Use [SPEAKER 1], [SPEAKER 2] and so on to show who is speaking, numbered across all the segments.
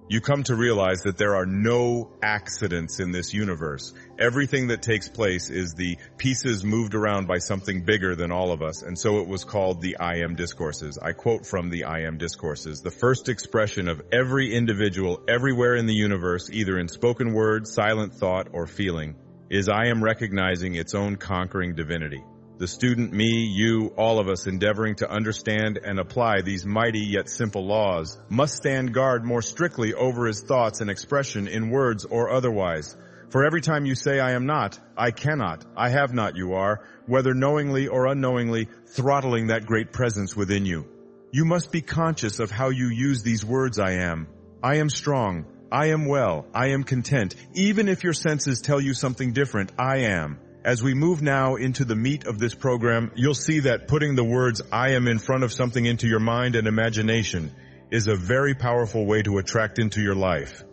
[SPEAKER 1] You come to realize that there are no accidents in this universe. Everything that takes place is the pieces moved around by something bigger than all of us, and so it was called the I Am Discourses. I quote from the I Am Discourses. The first expression of every individual everywhere in the universe, either in spoken word, silent thought, or feeling, is I am recognizing its own conquering divinity. The student, me, you, all of us endeavoring to understand and apply these mighty yet simple laws must stand guard more strictly over his thoughts and expression in words or otherwise. For every time you say, I am not, I cannot, I have not, you are, whether knowingly or unknowingly, throttling that great presence within you. You must be conscious of how you use these words, I am strong, I am well, I am content. Even if your senses tell you something different, I am. As we move now into the meat of this program, you'll see that putting the words I am in front of something into your mind and imagination is a very powerful way to attract into your life.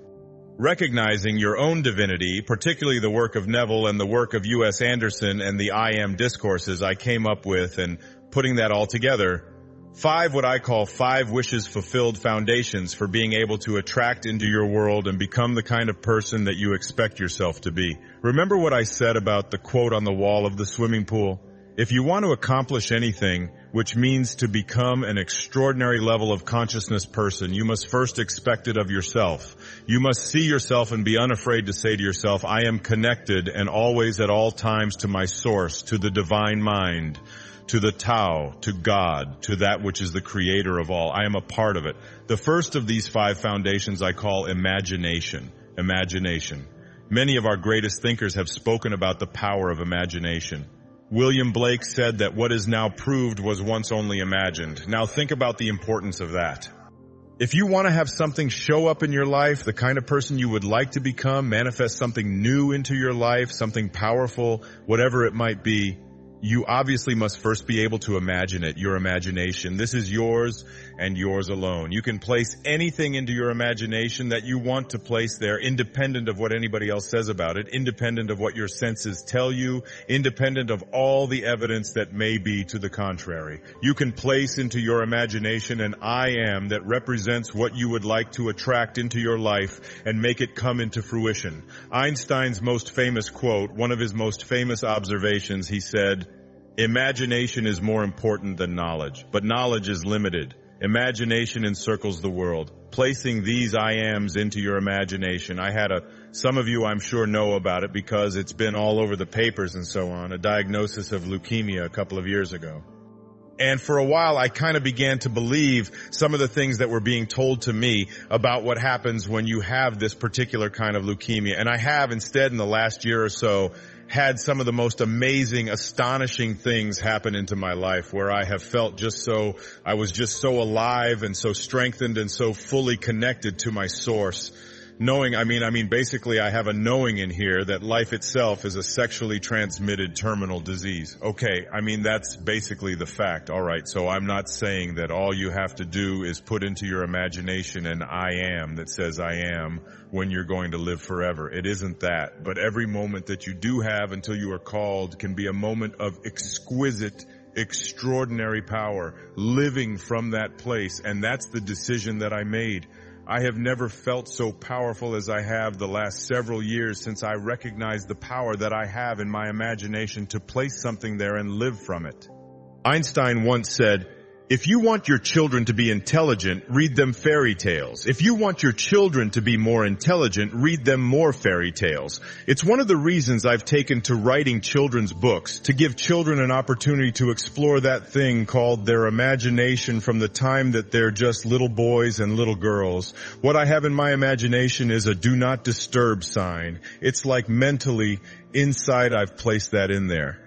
[SPEAKER 1] Recognizing your own divinity, particularly the work of Neville and the work of U.S. Anderson and the I Am Discourses I came up with, and putting that all together, what I call 5 wishes fulfilled foundations for being able to attract into your world and become the kind of person that you expect yourself to be. Remember what I said about the quote on the wall of the swimming pool? If you want to accomplish anything, which means to become an extraordinary level of consciousness person, you must first expect it of yourself. You must see yourself and be unafraid to say to yourself, I am connected and always at all times to my source, to the divine mind, to the Tao, to God, to that which is the creator of all. I am a part of it. The first of these 5 foundations I call imagination. Imagination. Many of our greatest thinkers have spoken about the power of imagination. William Blake said that what is now proved was once only imagined. Now think about the importance of that. If you want to have something show up in your life, the kind of person you would like to become, manifest something new into your life, something powerful, whatever it might be, you obviously must first be able to imagine it, your imagination. This is yours and yours alone. You can place anything into your imagination that you want to place there, independent of what anybody else says about it, independent of what your senses tell you, independent of all the evidence that may be to the contrary. You can place into your imagination an I am that represents what you would like to attract into your life and make it come into fruition. Einstein's most famous quote, one of his most famous observations, he said, imagination is more important than knowledge, but knowledge is limited. Imagination encircles the world. Placing these I ams into your imagination. Some of you I'm sure know about it because it's been all over the papers and so on, a diagnosis of leukemia a couple of years ago. And for a while, I kind of began to believe some of the things that were being told to me about what happens when you have this particular kind of leukemia. And I have instead in the last year or so had some of the most amazing, astonishing things happen into my life where I have felt I was just so alive and so strengthened and so fully connected to my source. Basically I have a knowing in here that life itself is a sexually transmitted terminal disease. Okay, that's basically the fact. All right, so I'm not saying that all you have to do is put into your imagination an I am that says I am when you're going to live forever. It isn't that. But every moment that you do have until you are called can be a moment of exquisite, extraordinary power living from that place. And that's the decision that I made. I have never felt so powerful as I have the last several years since I recognized the power that I have in my imagination to place something there and live from it. Einstein once said, if you want your children to be intelligent, read them fairy tales. If you want your children to be more intelligent, read them more fairy tales. It's one of the reasons I've taken to writing children's books, to give children an opportunity to explore that thing called their imagination from the time that they're just little boys and little girls. What I have in my imagination is a do not disturb sign. It's like mentally, inside I've placed that in there.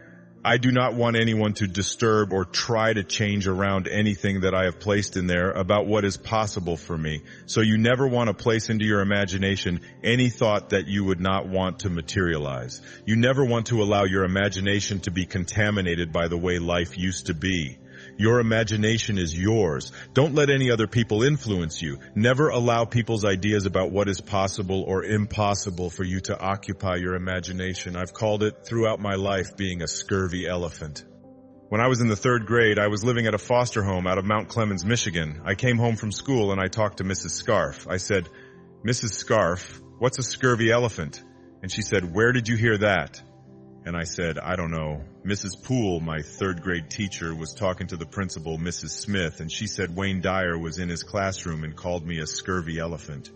[SPEAKER 1] I do not want anyone to disturb or try to change around anything that I have placed in there about what is possible for me. So you never want to place into your imagination any thought that you would not want to materialize. You never want to allow your imagination to be contaminated by the way life used to be. Your imagination is yours. Don't let any other people influence you. Never allow people's ideas about what is possible or impossible for you to occupy your imagination. I've called it throughout my life being a scurvy elephant. When I was in the 3rd grade, I was living at a foster home out of Mount Clemens, Michigan. I came home from school and I talked to Mrs. Scarf. I said, "Mrs. Scarf, what's a scurvy elephant?" And she said, "Where did you hear that?" And I said, "I don't know. Mrs. Poole, my third grade teacher, was talking to the principal, Mrs. Smith, and she said Wayne Dyer was in his classroom and called me a scurvy elephant."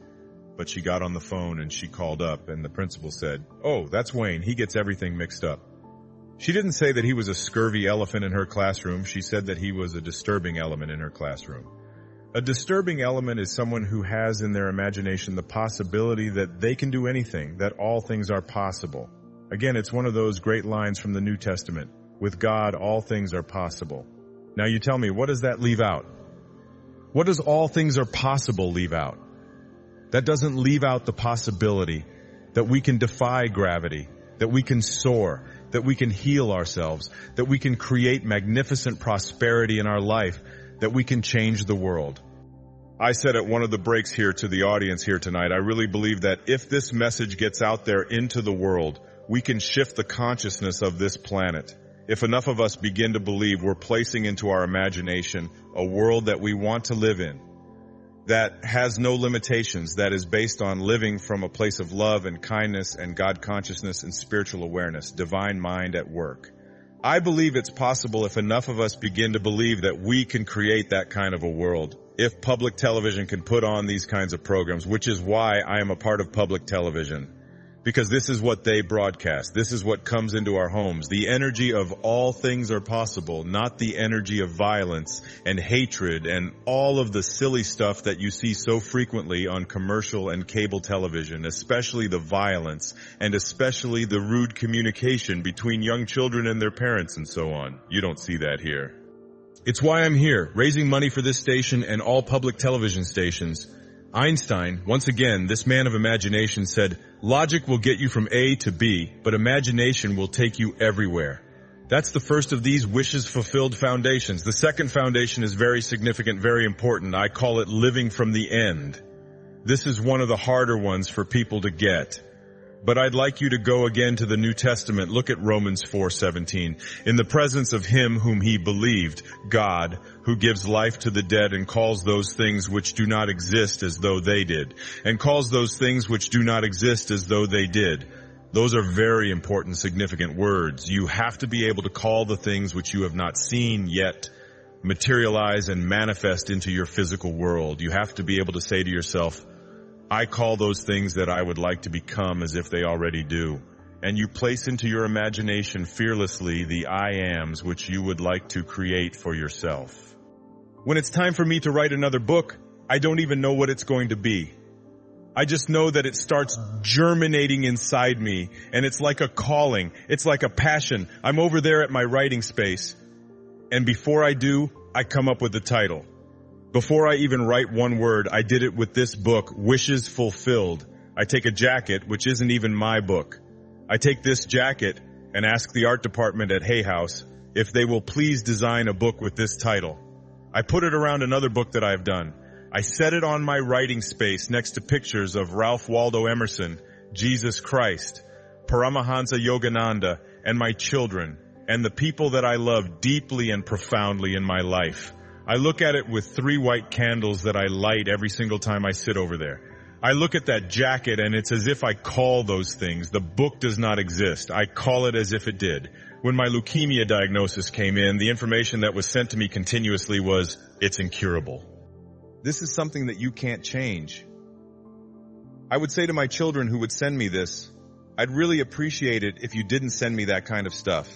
[SPEAKER 1] But she got on the phone and she called up and the principal said, "Oh, that's Wayne. He gets everything mixed up." She didn't say that he was a scurvy elephant in her classroom. She said that he was a disturbing element in her classroom. A disturbing element is someone who has in their imagination the possibility that they can do anything, that all things are possible. Again, it's one of those great lines from the New Testament. With God, all things are possible. Now you tell me, what does that leave out? What does all things are possible leave out? That doesn't leave out the possibility that we can defy gravity, that we can soar, that we can heal ourselves, that we can create magnificent prosperity in our life, that we can change the world. I said at one of the breaks here to the audience here tonight, I really believe that if this message gets out there into the world, we can shift the consciousness of this planet. If enough of us begin to believe we're placing into our imagination a world that we want to live in, that has no limitations, that is based on living from a place of love and kindness and God consciousness and spiritual awareness, divine mind at work. I believe it's possible if enough of us begin to believe that we can create that kind of a world. If public television can put on these kinds of programs, which is why I am a part of public television. Because this is what they broadcast. This is what comes into our homes. The energy of all things are possible, not the energy of violence and hatred and all of the silly stuff that you see so frequently on commercial and cable television, especially the violence and especially the rude communication between young children and their parents and so on. You don't see that here. It's why I'm here, raising money for this station and all public television stations. Einstein, once again, this man of imagination, said, "Logic will get you from A to B, but imagination will take you everywhere." That's the first of these wishes fulfilled foundations. The second foundation is very significant, very important. I call it living from the end. This is one of the harder ones for people to get. But I'd like you to go again to the New Testament. Look at Romans 4:17. "In the presence of him whom he believed, God, who gives life to the dead and calls those things which do not exist as though they did, and calls those things which do not exist as though they did." Those are very important, significant words. You have to be able to call the things which you have not seen yet materialize and manifest into your physical world. You have to be able to say to yourself, I call those things that I would like to become as if they already do. And you place into your imagination fearlessly the I ams which you would like to create for yourself. When it's time for me to write another book, I don't even know what it's going to be. I just know that it starts germinating inside me, and it's like a calling. It's like a passion. I'm over there at my writing space, and before I do, I come up with the title. Before I even write one word, I did it with this book, Wishes Fulfilled. I take a jacket, which isn't even my book. I take this jacket and ask the art department at Hay House if they will please design a book with this title. I put it around another book that I've done. I set it on my writing space next to pictures of Ralph Waldo Emerson, Jesus Christ, Paramahansa Yogananda, and my children, and the people that I love deeply and profoundly in my life. I look at it with 3 white candles that I light every single time I sit over there. I look at that jacket and it's as if I call those things. The book does not exist. I call it as if it did. When my leukemia diagnosis came in, the information that was sent to me continuously was, it's incurable. This is something that you can't change. I would say to my children who would send me this, I'd really appreciate it if you didn't send me that kind of stuff.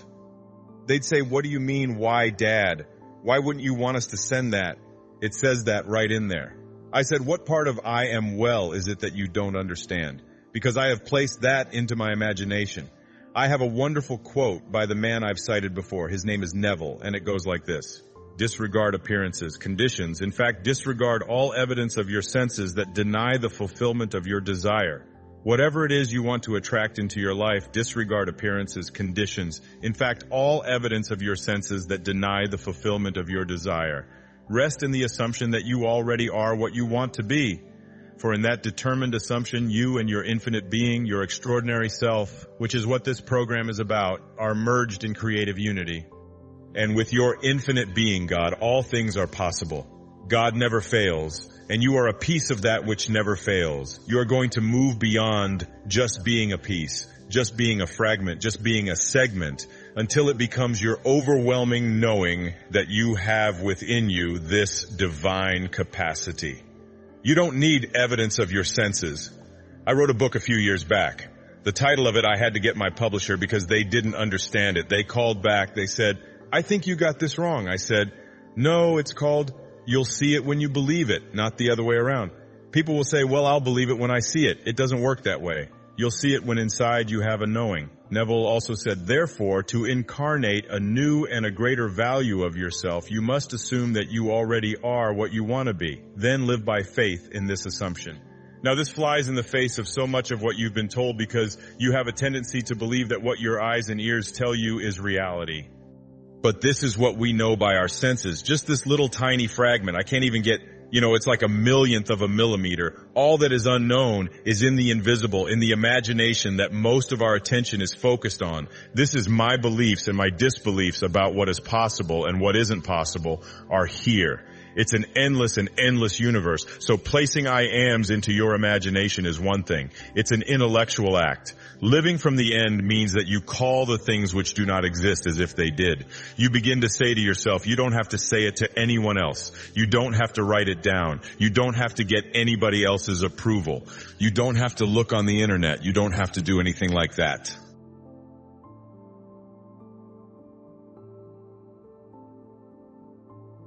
[SPEAKER 1] They'd say, what do you mean, why, Dad? Why wouldn't you want us to send that? It says that right in there. I said, what part of I am well is it that you don't understand? Because I have placed that into my imagination. I have a wonderful quote by the man I've cited before. His name is Neville, and it goes like this. Disregard appearances, conditions. In fact, disregard all evidence of your senses that deny the fulfillment of your desire. Whatever it is you want to attract into your life, disregard appearances, conditions. In fact, all evidence of your senses that deny the fulfillment of your desire. Rest in the assumption that you already are what you want to be. For in that determined assumption, you and your infinite being, your extraordinary self, which is what this program is about, are merged in creative unity. And with your infinite being, God, all things are possible. God never fails, and you are a piece of that which never fails. You are going to move beyond just being a piece, just being a fragment, just being a segment, until it becomes your overwhelming knowing that you have within you this divine capacity. You don't need evidence of your senses. I wrote a book a few years back. The title of it, I had to get my publisher because they didn't understand it. They called back. They said, "I think you got this wrong." I said, "No, it's called You'll See It When You Believe It," not the other way around. People will say, "Well, I'll believe it when I see it." It doesn't work that way. You'll see it when inside you have a knowing. Neville also said, therefore, to incarnate a new and a greater value of yourself, you must assume that you already are what you want to be. Then live by faith in this assumption. Now, this flies in the face of so much of what you've been told because you have a tendency to believe that what your eyes and ears tell you is reality. But this is what we know by our senses. Just this little tiny fragment. I can't even get, it's like a millionth of a millimeter. All that is unknown is in the invisible, in the imagination that most of our attention is focused on. This is my beliefs and my disbeliefs about what is possible and what isn't possible are here. It's an endless and endless universe. So placing I ams into your imagination is one thing. It's an intellectual act. Living from the end means that you call the things which do not exist as if they did. You begin to say to yourself, you don't have to say it to anyone else. You don't have to write it down. You don't have to get anybody else's approval. You don't have to look on the internet. You don't have to do anything like that.